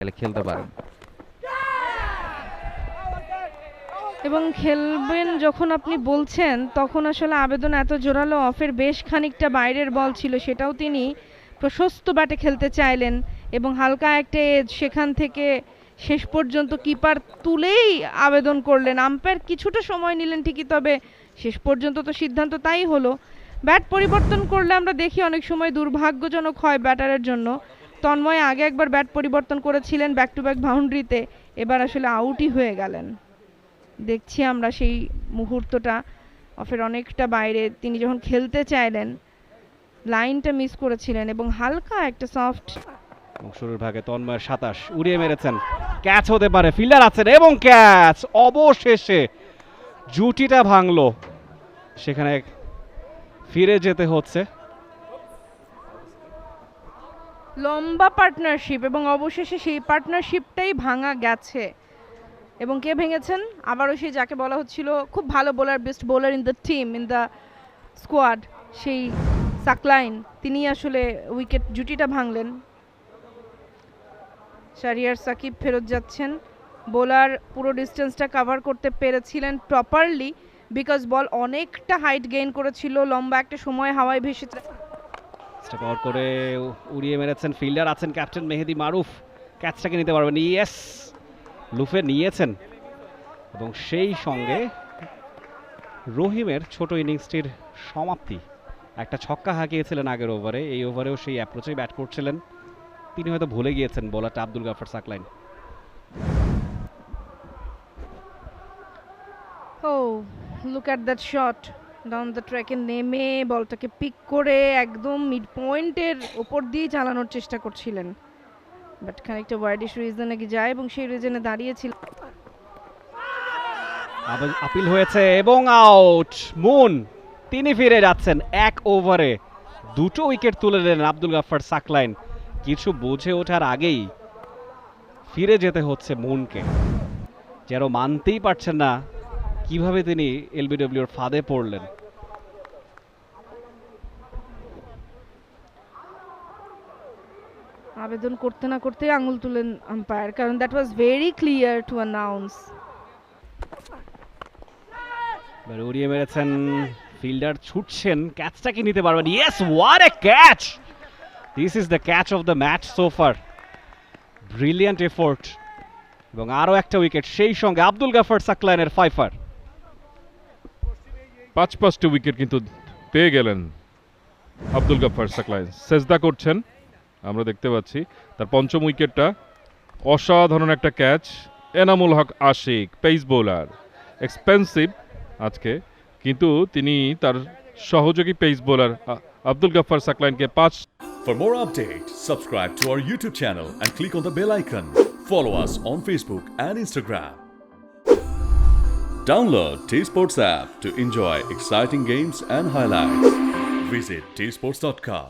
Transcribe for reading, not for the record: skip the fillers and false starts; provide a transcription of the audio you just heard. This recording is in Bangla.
খেলতে পারেন এবং খেলবেন যখন আপনি বলছেন তখন আসলে আবেদন এত জোরালো, অফের বেশ খানিকটা বাইরের বল ছিল, সেটাও তিনি প্রশস্ত ব্যাটে খেলতে চাইলেন এবং হালকা একটা এজ, সেখান থেকে শেষ পর্যন্ত কিপার তুলেই আবেদন করলেন। আম্পায়ার কিছুটা সময় নিলেন ঠিকই, তবে শেষ পর্যন্ত তো সিদ্ধান্ত তাই হলো। ব্যাট পরিবর্তন করলে আমরা দেখি অনেক সময় দুর্ভাগ্যজনক হয় ব্যাটারের জন্য। তন্ময় আগে একবার ব্যাট পরিবর্তন করেছিলেন ব্যাক টু ব্যাক বাউন্ডারিতে, এবার আসলে আউটই হয়ে গেলেন। দেখছি আমরা সেই মুহূর্তটা, অফের অনেকটা বাইরে তিনি যখন খেলতে চাইলেন, লাইনটা মিস করেছিলেন এবং হালকা একটা সফট। শুরুর ভাগে তন্ময়ের 27 উড়িয়ে মেরেছেন, ক্যাচ হতে পারে, ফিল্ডার আছেন এবং ক্যাচ। অবশেষে জুটিটা ভাঙলো, সেখানে ফিরে যেতে হচ্ছে। লম্বা পার্টনারশিপ এবং অবশেষে সেই পার্টনারশিপটাই ভাঙা গেছে। এবং কে ভেঙেছেন? আবারও সেই যাকে বলা হচ্ছিল খুব ভালো bowler, best bowler in the team, in the squad, সেই সাকলাইন, তিনি আসলে উইকেট জুটিটা ভাঙলেন। শাহরিয়ার সাকিব ফেরত যাচ্ছেন। বোলার পুরো ডিস্টেন্সটা কভার করতে পেরেছিলেন প্রপারলি, বিকজ বল অনেকটা হাইট গেইন করেছিল, লম্বা একটা সময় হাওয়ায় ভেসে স্টেপ আউট করে উড়িয়ে মেরেছেন, ফিল্ডার আছেন ক্যাপ্টেন মেহেদি মারুফ, ক্যাচটাকে নিতে পারবেন। ইয়েস, লুফে নিয়েছেন এবং সেই সঙ্গে রহিমের ছোট ইনিংসটির সমাপ্তি। একটা ছক্কা হাঁকিয়েছিলেন আগের ওভারে, এই ওভারেও সেই অ্যাপ্রোচেই ব্যাট করছিলেন। তিনি হয়তো ভুলে গিয়েছেন বোলারটা Abdul Gaffar Saqlain. Oh look at that shot, down the ট্র্যাকে নেমে বলটাকে পিক করে একদম মিড পয়েন্টের ওপর দিয়ে চালানোর চেষ্টা করছিলেন, বাট খানিকটা ওয়াইডিশ রিজনে যায় এবং সেই রিজনে দাঁড়িয়েছিল। আপিল হয়েছে এবং আউট। মুন তিনি ফিরে যাচ্ছেন, এক ওভারে দুটো উইকেট তুলে নিলেন আব্দুল গাফার সাকলাইন। কিছু বুঝে ওঠার আগেই ফিরে যেতে হচ্ছে মুনকে, যেন মানতেই পারছেন না কিভাবে তিনি এলবিডব্লিউর ফাঁদে পড়লেন। আবেদন করতে না করতে আঙুল তুলেন আম্পায়ার, কারণ that was very clear to announce. উড়িয়ে মেরেছেন, ফিল্ডার ছুটছেন, ক্যাচটাকে নিতে পারবেন। Yes, what a catch! This is the catch of the match so far. Brilliant effort এবং আরও একটা উইকেট, সেই সঙ্গে আব্দুল গাফার সাকলাইনের ফাইফার। 5-5টি উইকেট কিন্তু পেয়ে গেলেন আব্দুল গাফার সাকলাইন। সেজদা করছেন আমরা দেখতে পাচ্ছি, তার পঞ্চম উইকেটটা। অসাধারণ একটা catch, Enamul Haque Ashik, pace bowler, expensive আজকে, কিন্তু তিনি তার সহযোগী পেস বোলার আব্দুল গাফার সাকলাইনকে 5। For more updates, subscribe to our YouTube channel and click on the bell icon. Follow us on Facebook and Instagram. Download T-Sports app to enjoy exciting games and highlights. Visit tsports.com.